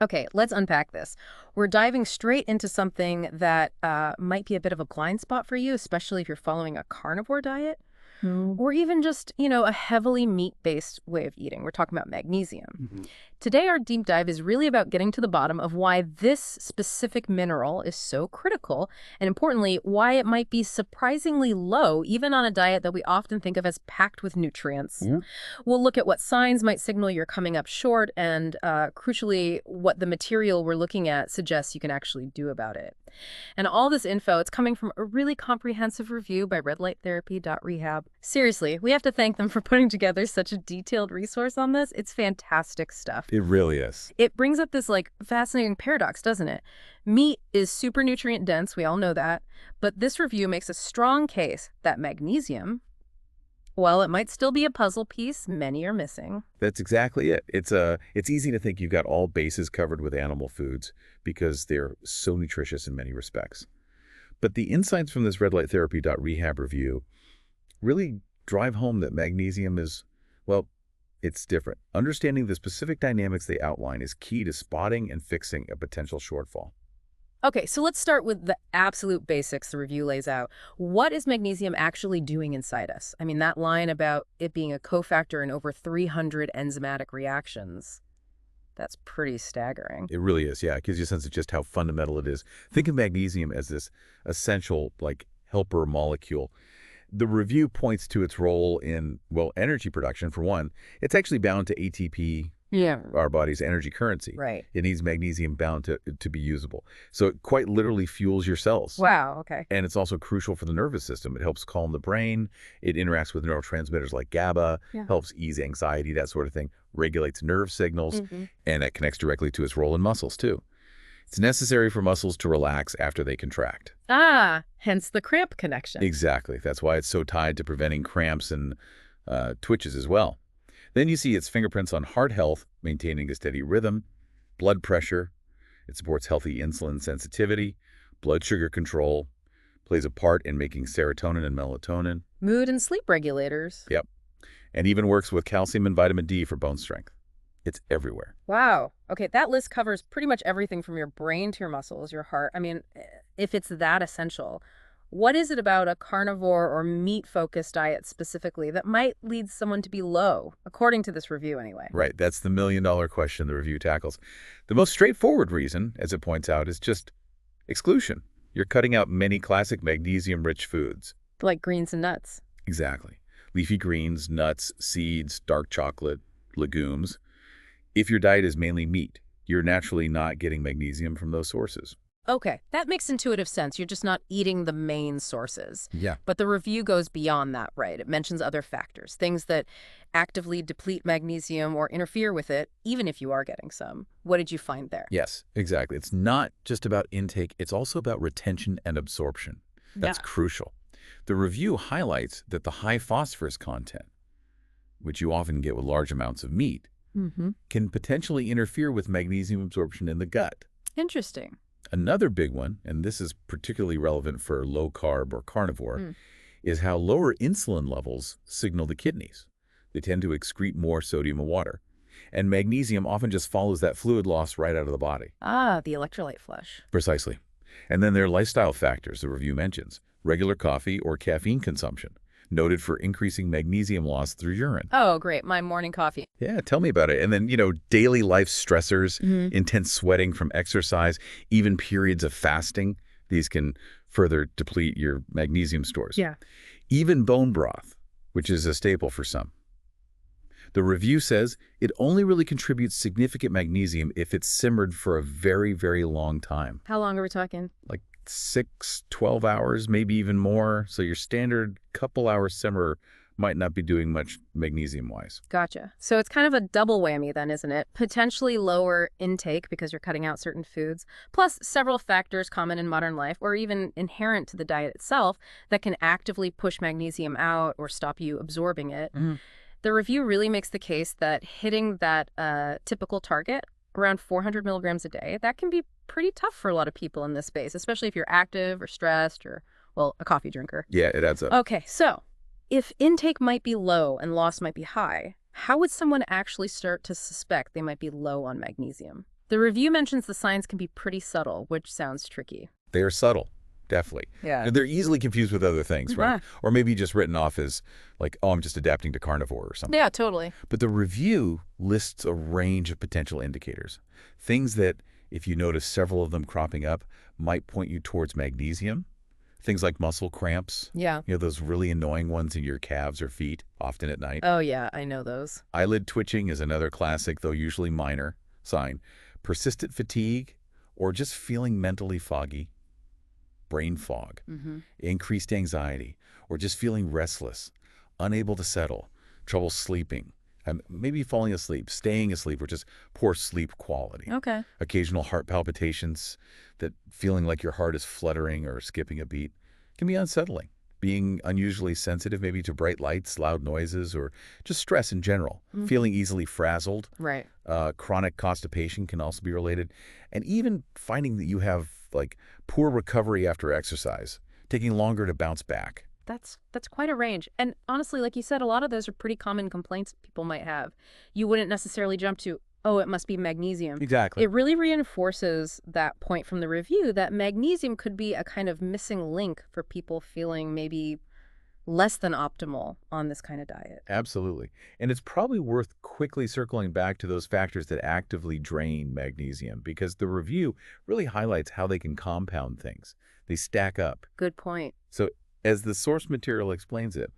Okay, let's unpack this. We're diving straight into something that might be a bit of a blind spot for you, especially if you're following a carnivore diet. Or even just, a heavily meat-based way of eating. We're talking about magnesium. Hmm. Today, our deep dive is really about getting to the bottom of why this specific mineral is so critical, and importantly, why it might be surprisingly low, even on a diet that we often think of as packed with nutrients. Yeah. We'll look at what signs might signal you're coming up short, and crucially, what the material we're looking at suggests you can actually do about it. And all this info, it's coming from a really comprehensive review by redlighttherapy.rehab. Seriously, we have to thank them for putting together such a detailed resource on this. It's fantastic stuff. It really is. It brings up this fascinating paradox, doesn't it? Meat is super nutrient dense, we all know that, but this review makes a strong case that magnesium, well, it might still be a puzzle piece many are missing. That's exactly it. It's easy to think you've got all bases covered with animal foods because they're so nutritious in many respects. But the insights from this redlighttherapy.rehab review really drive home that magnesium is, well, it's different. Understanding the specific dynamics they outline is key to spotting and fixing a potential shortfall. Okay, so let's start with the absolute basics the review lays out. What is magnesium actually doing inside us? I mean, that line about it being a cofactor in over 300 enzymatic reactions, that's pretty staggering. It really is, yeah. It gives you a sense of just how fundamental it is. Think of magnesium as this essential, helper molecule. The review points to its role in, well, energy production, for one. It's actually bound to ATP, Yeah. our body's energy currency. Right. It needs magnesium bound to be usable. So it quite literally fuels your cells. Wow, okay. And it's also crucial for the nervous system. It helps calm the brain. It interacts with neurotransmitters like GABA, Yeah. helps ease anxiety, that sort of thing, regulates nerve signals, and that connects directly to its role in muscles, too. It's necessary for muscles to relax after they contract. Ah, hence the cramp connection. Exactly. That's why it's so tied to preventing cramps and twitches as well. Then you see its fingerprints on heart health, maintaining a steady rhythm, blood pressure. It supports healthy insulin sensitivity, blood sugar control, plays a part in making serotonin and melatonin. Mood and sleep regulators. Yep. And even works with calcium and vitamin D for bone strength. It's everywhere. Wow. Okay, that list covers pretty much everything from your brain to your muscles, your heart. I mean, if it's that essential, what is it about a carnivore or meat-focused diet specifically that might lead someone to be low, according to this review anyway? Right. That's the million-dollar question the review tackles. The most straightforward reason, as it points out, is just exclusion. You're cutting out many classic magnesium-rich foods. Like greens and nuts. Exactly. Leafy greens, nuts, seeds, dark chocolate, legumes. If your diet is mainly meat, you're naturally not getting magnesium from those sources. Okay, that makes intuitive sense. You're just not eating the main sources. Yeah. But the review goes beyond that, right? It mentions other factors, things that actively deplete magnesium or interfere with it, even if you are getting some. What did you find there? Yes, exactly. It's not just about intake. It's also about retention and absorption. That's crucial. The review highlights that the high phosphorus content, which you often get with large amounts of meat, can potentially interfere with magnesium absorption in the gut. Interesting. Another big one, and this is particularly relevant for low-carb or carnivore, is how lower insulin levels signal the kidneys. They tend to excrete more sodium and water. And magnesium often just follows that fluid loss right out of the body. Ah, the electrolyte flush. Precisely. And then there are lifestyle factors the review mentions. Regular coffee or caffeine consumption, noted for increasing magnesium loss through urine. Oh, great. My morning coffee. Yeah, tell me about it. And then, daily life stressors, intense sweating from exercise, even periods of fasting. These can further deplete your magnesium stores. Yeah. Even bone broth, which is a staple for some. The review says it only really contributes significant magnesium if it's simmered for a very, very long time. How long are we talking? Like 6, 12 hours, maybe even more. So your standard couple-hour simmer might not be doing much magnesium-wise. Gotcha. So it's kind of a double whammy then, isn't it? Potentially lower intake because you're cutting out certain foods, plus several factors common in modern life or even inherent to the diet itself that can actively push magnesium out or stop you absorbing it. The review really makes the case that hitting that typical target, around 400 milligrams a day, that can be pretty tough for a lot of people in this space, especially if you're active or stressed or, well, a coffee drinker. Yeah, it adds up. Okay, so if intake might be low and loss might be high, how would someone actually start to suspect they might be low on magnesium? The review mentions the signs can be pretty subtle, which sounds tricky. They are subtle, definitely. Yeah. And they're easily confused with other things, right? Ah. Or maybe just written off as like, oh, I'm just adapting to carnivore or something. Yeah, totally. But the review lists a range of potential indicators. Things that, if you notice several of them cropping up, might point you towards magnesium. Things like muscle cramps, Yeah. those really annoying ones in your calves or feet, often at night. Oh, yeah, I know those. Eyelid twitching is another classic, though usually minor, sign. Persistent fatigue, or just feeling mentally foggy. Brain fog, increased anxiety, or just feeling restless, unable to settle, trouble sleeping, maybe falling asleep, staying asleep, or just poor sleep quality. Okay. Occasional heart palpitations, that feeling like your heart is fluttering or skipping a beat, can be unsettling. Being unusually sensitive maybe to bright lights, loud noises, or just stress in general. Feeling easily frazzled. Right. Chronic constipation can also be related. And even finding that you have like poor recovery after exercise, taking longer to bounce back. That's quite a range. And honestly, like you said, a lot of those are pretty common complaints people might have. You wouldn't necessarily jump to, oh, it must be magnesium. Exactly. It really reinforces that point from the review that magnesium could be a kind of missing link for people feeling maybe less than optimal on this kind of diet. Absolutely. And it's probably worth quickly circling back to those factors that actively drain magnesium, because the review really highlights how they can compound things. They stack up. Good point. So as the source material explains it,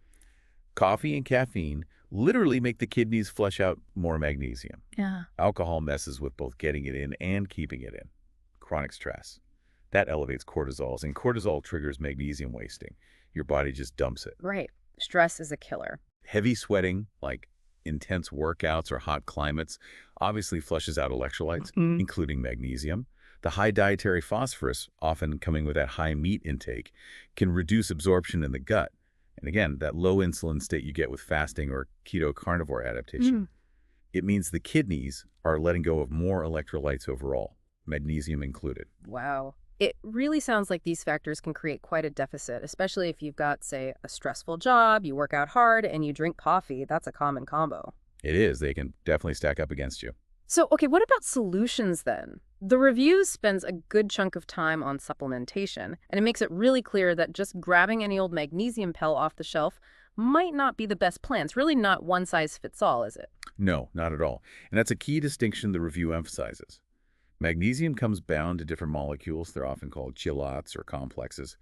coffee and caffeine literally make the kidneys flush out more magnesium. Yeah. Alcohol messes with both getting it in and keeping it in. Chronic stress. That elevates cortisols, and cortisol triggers magnesium wasting. Your body just dumps it. Right. Stress is a killer. Heavy sweating, like intense workouts or hot climates, obviously flushes out electrolytes, including magnesium. The high dietary phosphorus, often coming with that high meat intake, can reduce absorption in the gut. And again, that low insulin state you get with fasting or keto carnivore adaptation. It means the kidneys are letting go of more electrolytes overall, magnesium included. Wow. It really sounds like these factors can create quite a deficit, especially if you've got, say, a stressful job, you work out hard, and you drink coffee. That's a common combo. It is. They can definitely stack up against you. So, okay, what about solutions then? The review spends a good chunk of time on supplementation, and it makes it really clear that just grabbing any old magnesium pill off the shelf might not be the best plan. It's really not one size fits all, is it? No, not at all. And that's a key distinction the review emphasizes. Magnesium comes bound to different molecules. They're often called chelates or complexes.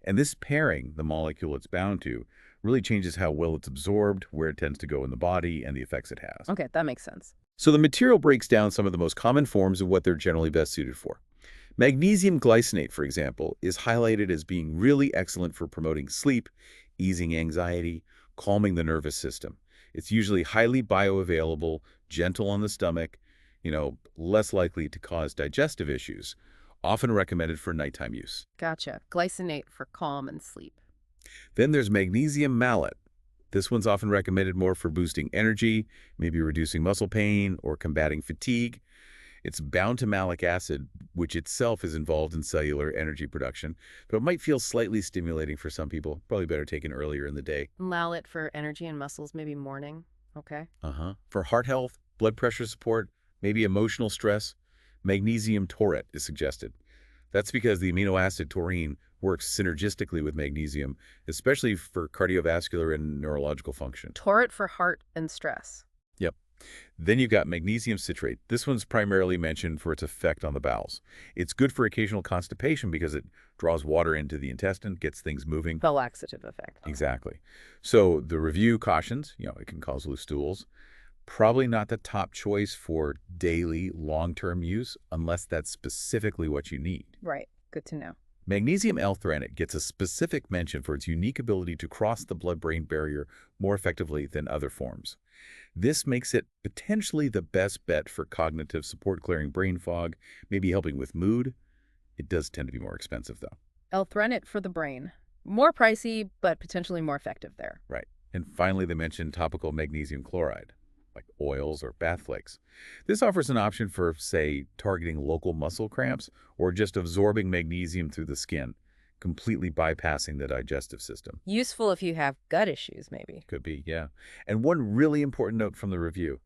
And this pairing, the molecule it's bound to, really changes how well it's absorbed, where it tends to go in the body, and the effects it has. Okay, that makes sense. So the material breaks down some of the most common forms of what they're generally best suited for. Magnesium glycinate, for example, is highlighted as being really excellent for promoting sleep, easing anxiety, calming the nervous system. It's usually highly bioavailable, gentle on the stomach, less likely to cause digestive issues, often recommended for nighttime use. Gotcha. Glycinate for calm and sleep. Then there's magnesium malate. This one's often recommended more for boosting energy, maybe reducing muscle pain or combating fatigue. It's bound to malic acid, which itself is involved in cellular energy production, but it might feel slightly stimulating for some people. Probably better taken earlier in the day. Malate for energy and muscles, maybe morning. Okay. For heart health, blood pressure support, maybe emotional stress, magnesium taurate is suggested. That's because the amino acid taurine works synergistically with magnesium, especially for cardiovascular and neurological function. Taurate for heart and stress. Yep. Then you've got magnesium citrate. This one's primarily mentioned for its effect on the bowels. It's good for occasional constipation because it draws water into the intestine, gets things moving. The laxative effect. Exactly. So the review cautions, it can cause loose stools. Probably not the top choice for daily, long-term use unless that's specifically what you need. Right. Good to know. Magnesium L-threonate gets a specific mention for its unique ability to cross the blood-brain barrier more effectively than other forms. This makes it potentially the best bet for cognitive support, clearing brain fog, maybe helping with mood. It does tend to be more expensive, though. L-threonate for the brain. More pricey, but potentially more effective there. Right. And finally, they mentioned topical magnesium chloride, like oils or bath flakes. This offers an option for, say, targeting local muscle cramps or just absorbing magnesium through the skin, completely bypassing the digestive system. Useful if you have gut issues, maybe. Could be, yeah. And one really important note from the review: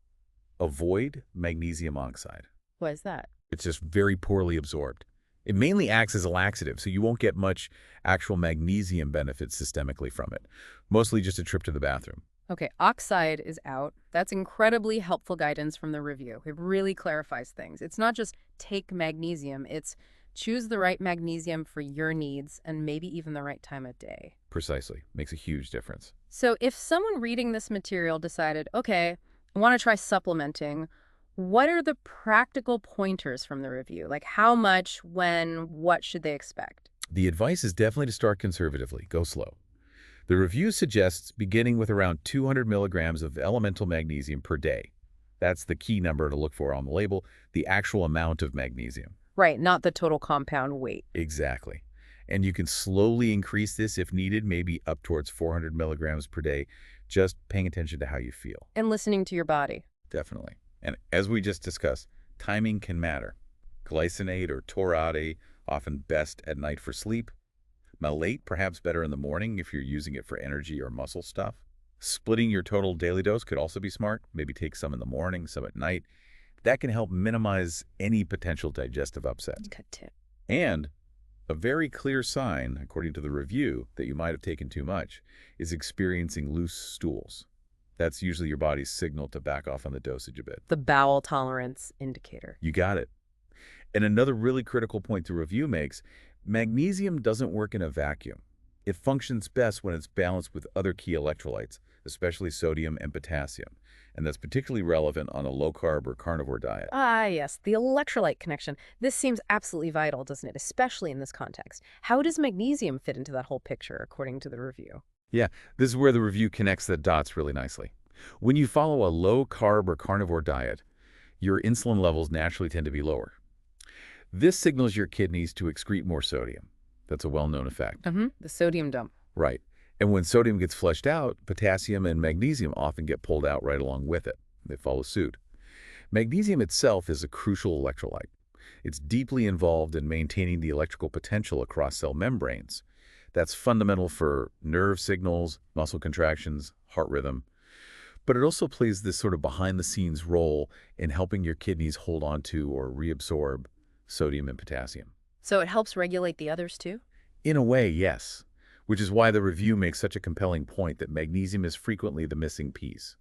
avoid magnesium oxide. What is that? It's just very poorly absorbed. It mainly acts as a laxative, so you won't get much actual magnesium benefits systemically from it. Mostly just a trip to the bathroom. Okay, oxide is out. That's incredibly helpful guidance from the review. It really clarifies things. It's not just take magnesium, it's choose the right magnesium for your needs and maybe even the right time of day. Precisely. Makes a huge difference. So if someone reading this material decided, okay, I want to try supplementing, what are the practical pointers from the review? Like how much, when, what should they expect? The advice is definitely to start conservatively. Go slow. The review suggests beginning with around 200 milligrams of elemental magnesium per day. That's the key number to look for on the label, the actual amount of magnesium. Right, not the total compound weight. Exactly. And you can slowly increase this if needed, maybe up towards 400 milligrams per day, just paying attention to how you feel. And listening to your body. Definitely. And as we just discussed, timing can matter. Glycinate or taurate, often best at night for sleep. Malate, perhaps better in the morning if you're using it for energy or muscle stuff. Splitting your total daily dose could also be smart. Maybe take some in the morning, some at night. That can help minimize any potential digestive upset. Good tip. And a very clear sign, according to the review, that you might have taken too much is experiencing loose stools. That's usually your body's signal to back off on the dosage a bit. The bowel tolerance indicator. You got it. And another really critical point the review makes, magnesium doesn't work in a vacuum. It functions best when it's balanced with other key electrolytes, especially sodium and potassium. And that's particularly relevant on a low-carb or carnivore diet. Ah, yes, the electrolyte connection. This seems absolutely vital, doesn't it? Especially in this context. How does magnesium fit into that whole picture, according to the review? Yeah, this is where the review connects the dots really nicely. When you follow a low-carb or carnivore diet, your insulin levels naturally tend to be lower. This signals your kidneys to excrete more sodium. That's a well-known effect. The sodium dump. Right. And when sodium gets flushed out, potassium and magnesium often get pulled out right along with it. They follow suit. Magnesium itself is a crucial electrolyte. It's deeply involved in maintaining the electrical potential across cell membranes. That's fundamental for nerve signals, muscle contractions, heart rhythm. But it also plays this sort of behind-the-scenes role in helping your kidneys hold on to or reabsorb sodium and potassium. So it helps regulate the others too? In a way, yes. Which is why the review makes such a compelling point that magnesium is frequently the missing piece.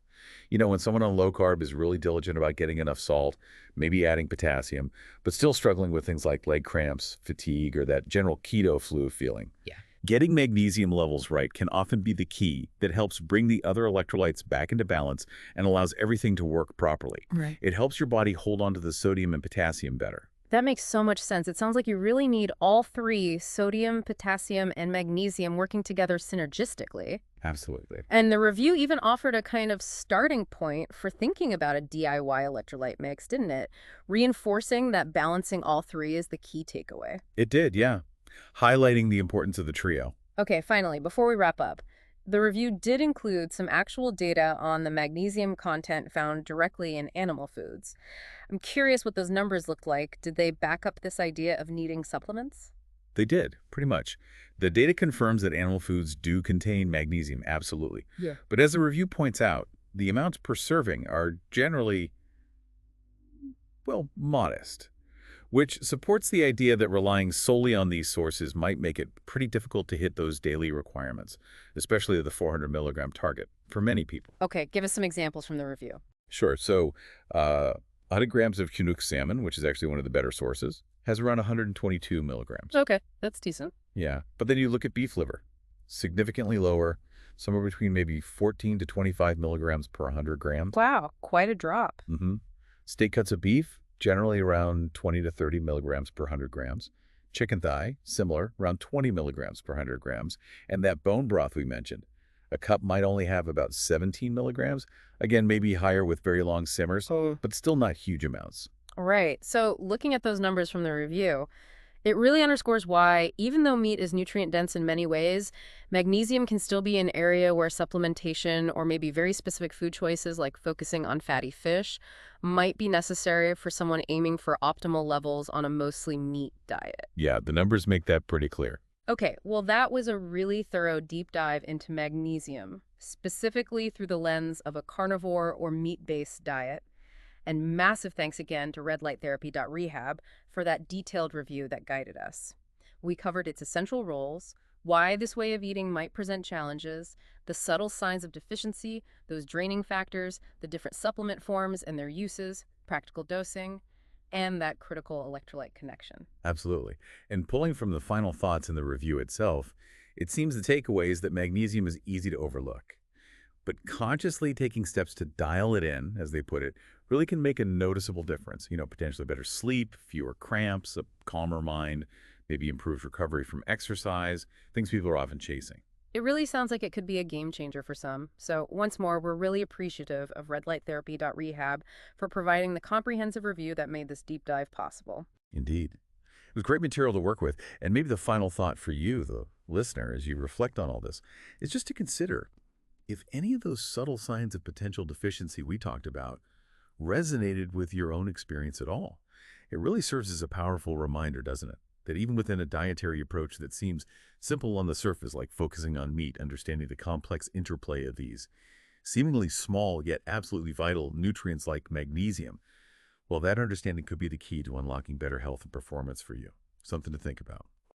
You know, when someone on low carb is really diligent about getting enough salt, maybe adding potassium, but still struggling with things like leg cramps, fatigue, or that general keto flu feeling. Yeah. Getting magnesium levels right can often be the key that helps bring the other electrolytes back into balance and allows everything to work properly. Right. It helps your body hold on to the sodium and potassium better. That makes so much sense. It sounds like you really need all three, sodium, potassium, and magnesium, working together synergistically. Absolutely. And the review even offered a kind of starting point for thinking about a DIY electrolyte mix, didn't it? Reinforcing that balancing all three is the key takeaway. It did, yeah. Highlighting the importance of the trio. Okay, finally, before we wrap up, the review did include some actual data on the magnesium content found directly in animal foods. I'm curious what those numbers looked like. Did they back up this idea of needing supplements? They did, pretty much. The data confirms that animal foods do contain magnesium, absolutely. Yeah. But as the review points out, the amounts per serving are generally, well, modest, which supports the idea that relying solely on these sources might make it pretty difficult to hit those daily requirements, especially the 400 milligram target for many people. Okay, give us some examples from the review. Sure. So 100 grams of Chinook salmon, which is actually one of the better sources, has around 122 milligrams. Okay, that's decent. Yeah. But then you look at beef liver, significantly lower, somewhere between maybe 14 to 25 milligrams per 100 grams. Wow, quite a drop. Steak cuts of beef, generally around 20 to 30 milligrams per 100 grams. Chicken thigh, similar, around 20 milligrams per 100 grams. And that bone broth we mentioned, a cup might only have about 17 milligrams. Again, maybe higher with very long simmers, but still not huge amounts. Right. So looking at those numbers from the review, it really underscores why, even though meat is nutrient-dense in many ways, magnesium can still be an area where supplementation or maybe very specific food choices like focusing on fatty fish might be necessary for someone aiming for optimal levels on a mostly meat diet. Yeah, the numbers make that pretty clear. Okay, well, that was a really thorough deep dive into magnesium, specifically through the lens of a carnivore or meat-based diet. And massive thanks again to redlighttherapy.rehab for that detailed review that guided us. We covered its essential roles, why this way of eating might present challenges, the subtle signs of deficiency, those draining factors, the different supplement forms and their uses, practical dosing, and that critical electrolyte connection. Absolutely. And pulling from the final thoughts in the review itself, it seems the takeaway is that magnesium is easy to overlook. But consciously taking steps to dial it in, as they put it, really can make a noticeable difference. Potentially better sleep, fewer cramps, a calmer mind, maybe improved recovery from exercise, things people are often chasing. It really sounds like it could be a game changer for some. So, once more, we're really appreciative of redlighttherapy.rehab for providing the comprehensive review that made this deep dive possible. Indeed. It was great material to work with. And maybe the final thought for you, the listener, as you reflect on all this, is just to consider if any of those subtle signs of potential deficiency we talked about resonated with your own experience at all. It really serves as a powerful reminder, doesn't it? That even within a dietary approach that seems simple on the surface, like focusing on meat, understanding the complex interplay of these seemingly small yet absolutely vital nutrients like magnesium, well, that understanding could be the key to unlocking better health and performance for you. Something to think about.